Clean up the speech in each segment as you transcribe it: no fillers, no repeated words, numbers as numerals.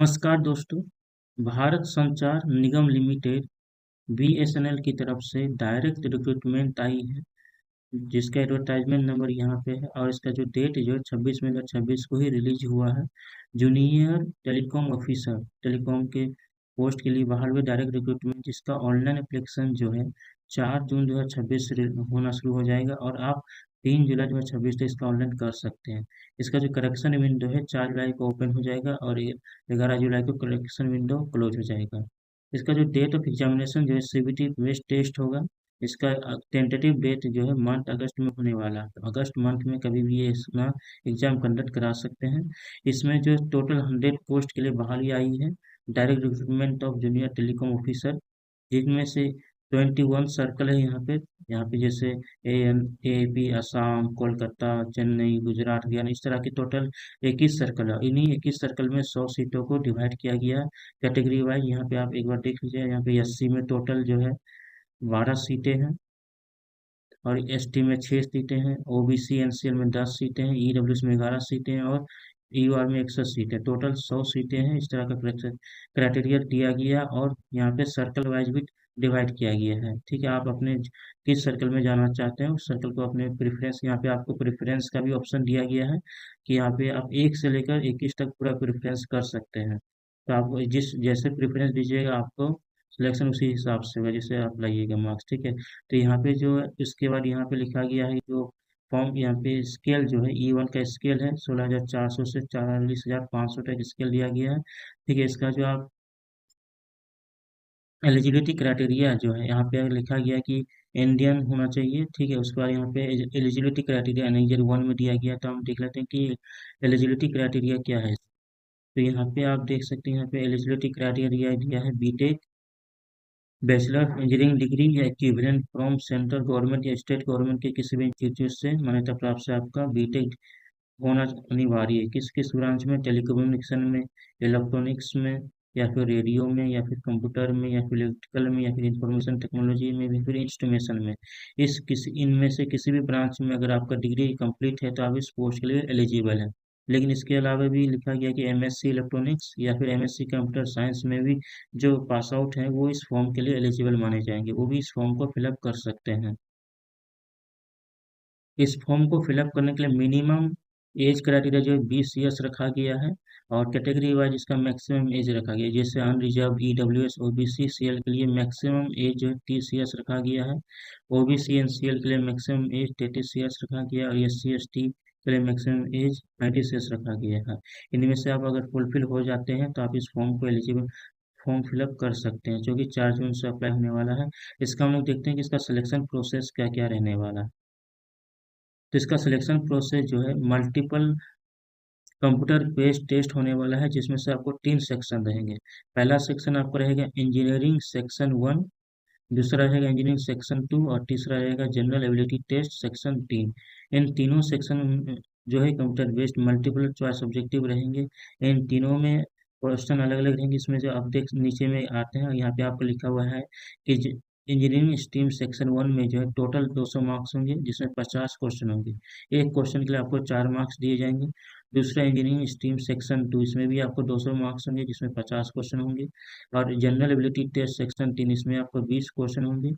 नमस्कार दोस्तों। भारत संचार निगम लिमिटेड बीएसएनएल की तरफ से डायरेक्ट रिक्रूटमेंट आई है, जिसका एडवर्टाइजमेंट नंबर यहाँ पे है और इसका जो डेट जो है 26 मई 2026 को ही रिलीज हुआ है। जूनियर टेलीकॉम ऑफिसर टेलीकॉम के पोस्ट के लिए बहाल हुए डायरेक्ट रिक्रूटमेंट, जिसका ऑनलाइन एप्लीकेशन जो है 4 जून 2026 से होना शुरू हो जाएगा और आप 3 जुलाई 2026 तक इसका ऑनलाइन कर सकते हैं। इसका जो करेक्शन विंडो है 4 जुलाई को ओपन हो जाएगा और 11 जुलाई को करेक्शन विंडो क्लोज हो जाएगा। इसका जो डेट ऑफ एग्जामिनेशन जो है सीबीटी बेस्ड टेस्ट होगा। इसका टेंटेटिव डेट जो है मंथ अगस्त में होने वाला है, तो अगस्त मंथ में कभी भी ये इसका एग्जाम कंडक्ट करा सकते हैं। इसमें जो टोटल 100 पोस्ट के लिए बहाली आई है, direct recruitment of junior telecom officer, जिनमें से 21 सर्कल है यहाँ पे जैसे A N A P Assam, Kolkata, Chennai, Gujarat, Haryana, इस तरह के टोटल 21 सर्कल है। इन्हीं 21 सर्कल में 100 सीटों को डिवाइड किया गया है कैटेगरी वाइज। यहाँ पे आप एक बार देख लीजिए, यहाँ पे एससी में टोटल जो है 12 सीटें हैं और एसटी में 6 सीटें हैं, ओबीसी एनसीएल में 10 सीटें हैं, ईडब्ल्यूएस में 11 सीटें हैं और ईयूआर में 61 सीटें, टोटल 100 सीटें हैं। इस तरह का क्राइटेरिया दिया गया और यहाँ पे सर्कल वाइज भी डिवाइड किया गया है। ठीक है, आप अपने किस सर्कल में जाना चाहते हैं उस सर्कल को अपने प्रेफरेंस, यहाँ पे आपको प्रेफरेंस का भी ऑप्शन दिया गया है कि यहाँ पे आप 1 से लेकर 21 तक पूरा प्रेफरेंस कर सकते हैं। तो आप जिस जैसे प्रेफरेंस दीजिएगा आपको सिलेक्शन उसी हिसाब से होगा, जैसे आप लाइएगा मार्क्स। ठीक है, तो यहाँ पे जो है इसके बाद यहाँ पे लिखा गया है जो फॉर्म, यहाँ पे स्केल जो है E1 का स्केल है 16,400 से 44,500 तक स्केल दिया गया है। ठीक है, इसका जो आप एलिजिबिलिटी क्राइटेरिया जो है यहाँ पे लिखा गया है कि इंडियन होना चाहिए। ठीक है, उसके बाद यहाँ पे एलिजिबिलिटी क्राइटेरिया एनेजर 1 में दिया गया, तो हम देख लेते हैं कि एलिजिबिलिटी क्राइटेरिया क्या है। तो यहाँ पे आप देख सकते हैं, यहाँ पे एलिजिबिलिटी क्राइटेरिया दिया है BTech, bachelor of engineering degree या इक्विवेलेंट फ्रॉम सेंट्रल गवर्नमेंट या स्टेट गवर्नमेंट के किसी भी इंस्टीट्यूट से मान्यता प्राप्त से आपका बीटेक होना अनिवार्य है। किस किस ब्रांच में? टेलीकम्युनिकेशन में, इलेक्ट्रॉनिक्स में, या फिर रेडियो में, या फिर कंप्यूटर में, या फिर इलेक्ट्रिकल में, या फिर इंफॉर्मेशन टेक्नोलॉजी में, या फिर इंस्ट्रूमेशन में। इस किसी इनमें से किसी भी ब्रांच में अगर आपका डिग्री कंप्लीट है तो आप इस पोस्ट के लिए एलिजिबल हैं। लेकिन इसके अलावा भी लिखा गया कि एमएससी इलेक्ट्रॉनिक्स या फिर एमएससी कंप्यूटर साइंस में भी जो पास आउट हैं वो इस फॉर्म के लिए एलिजिबल माने जाएंगे, वो भी इस फॉर्म को फिलअप कर सकते हैं। इस फॉर्म को फिलअप करने के लिए मिनिमम एज क्राइटेरिया जो है 20 ईयर्स रखा गया है और कैटेगरी वाइज इसका मैक्सिमम एज रखा गया है। जैसे अनरिजर्व ईडब्ल्यूएस ओबीसी सीएल के लिए मैक्सिमम एज जो है 30 ईयर्स रखा गया है, ओबीसी एनसीएल के लिए मैक्सिमम एज 33 ईयर्स रखा गया है और एससी एसटी के लिए मैक्सिमम एज 35 ईयर्स रखा गया है। इनमें से आप अगर फुलफिल हो जाते हैं तो आप इस फॉर्म को एलिजिबल फॉर्म फिलअप कर सकते हैं, जो कि 4 जून से अप्लाई होने वाला है। इसका हम लोग देखते हैं कि इसका सिलेक्शन प्रोसेस क्या क्या रहने वाला है। तो इसका सिलेक्शन प्रोसेस जो है मल्टीपल कंप्यूटर बेस्ड टेस्ट होने वाला है, जिसमें से आपको 3 सेक्शन रहेंगे। पहला सेक्शन आपको रहेगा इंजीनियरिंग सेक्शन 1, दूसरा रहेगा इंजीनियरिंग सेक्शन 2 और तीसरा रहेगा जनरल एबिलिटी टेस्ट सेक्शन 3। इन तीनों सेक्शन जो है computer based multiple choice objective रहेंगे। इन तीनों में क्वेश्चन अलग अलग रहेंगे। इसमें जो आप देख नीचे में आते हैं, यहाँ पे आपको लिखा हुआ है कि इंजीनियरिंग स्ट्रीम सेक्शन 1 में जो है टोटल 200 मार्क्स होंगे, जिसमें 50 क्वेश्चन होंगे। एक क्वेश्चन के लिए आपको 4 मार्क्स दिए जाएंगे। दूसरा इंजीनियरिंग स्ट्रीम सेक्शन 2, इसमें भी आपको 200 मार्क्स होंगे, जिसमें 50 क्वेश्चन होंगे। और जनरल एबिलिटी टेस्ट सेक्शन 3, इसमें आपको 20 क्वेश्चन होंगे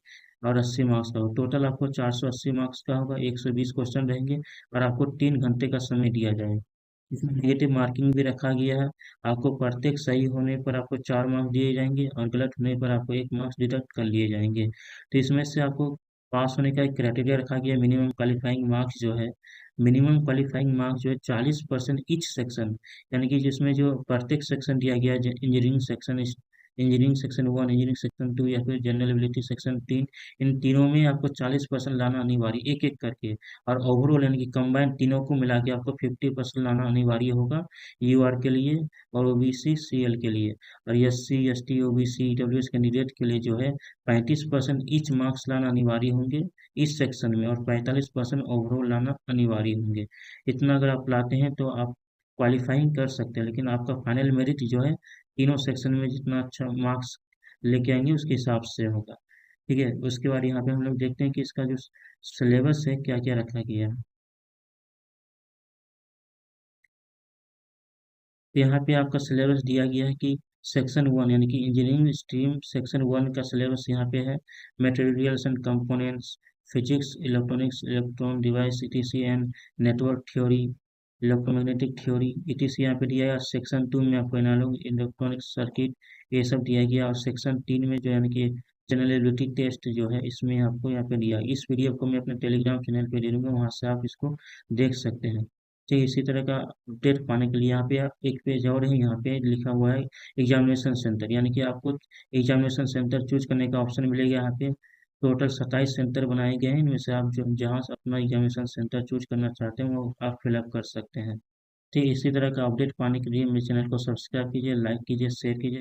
और 80 मार्क्स का होगा। टोटल आपको 480 मार्क्स का होगा, 120 क्वेश्चन रहेंगे और आपको 3 घंटे का समय दिया जाएगा। इसमें नेगेटिव मार्किंग भी रखा गया है। आपको प्रत्येक सही होने पर आपको 4 मार्क्स दिए जाएंगे और गलत होने पर आपको 1 मार्क्स डिडक्ट कर लिए जाएंगे। तो इसमें से आपको पास होने का एक क्राइटेरिया रखा गया, मिनिमम क्वालिफाइंग मार्क्स जो है, मिनिमम क्वालिफाइंग मार्क्स जो है 40% ईच सेक्शन, यानी कि जिसमें जो प्रत्येक सेक्शन दिया गया है, इंजीनियरिंग सेक्शन 1, इंजीनियरिंग सेक्शन 2 या फिर जनरल एबिलिटी सेक्शन 3, इन तीनों में आपको 40% लाना अनिवार्य, एक एक करके। और ओवरऑल यानी कि कंबाइन तीनों को मिला के आपको 50% लाना अनिवार्य होगा, यूआर के लिए और ओबीसी सीएल के लिए। और SC ST OBC EWS candidate के लिए जो है 35% ईच मार्क्स लाना अनिवार्य होंगे इस सेक्शन में और 45% ओवरऑल लाना अनिवार्य होंगे। इतना अगर आप लाते हैं तो आप क्वालिफाइंग कर सकते हैं, लेकिन आपका फाइनल मेरिट जो है तीनों सेक्शन में जितना अच्छा मार्क्स लेके आएंगे उसके हिसाब से होगा। ठीक है, उसके बाद यहाँ पे हम लोग देखते हैं कि इसका जो सिलेबस है क्या क्या रखा गया है। तो यहाँ पे आपका सिलेबस दिया गया है कि सेक्शन 1 यानी कि इंजीनियरिंग स्ट्रीम सेक्शन 1 का सिलेबस यहाँ पे है। Materials and components, physics, electronics, electron device, etc and network theory, electromagnetic theory, etc यहाँ पे दिया है। सेक्शन 2 में आपको एनालॉग इलेक्ट्रॉनिक सर्किट ये सब दिया गया, और सेक्शन 3 में जो यानी कि जनरल एबिलिटी टेस्ट जो है इसमें आपको यहाँ पे दिया। इस पीडीएफ को मैं अपने टेलीग्राम चैनल पे दे दूंगा, वहाँ से आप इसको देख सकते हैं। ठीक इसी तरह का अपडेट पाने के लिए यहाँ पे आप एक पेज और है, यहाँ पे लिखा हुआ है एग्जामिनेशन सेंटर, यानी कि आपको एग्जामिनेशन सेंटर चूज करने का ऑप्शन मिलेगा। यहाँ पे टोटल 27 सेंटर बनाए गए हैं, इनमें से आप जो जहाँ से अपना एग्जामिनेशन सेंटर चूज करना चाहते हैं वो आप फिलअप कर सकते हैं। ठीक इसी तरह का अपडेट पाने के लिए मेरे चैनल को सब्सक्राइब कीजिए, लाइक कीजिए, शेयर कीजिए।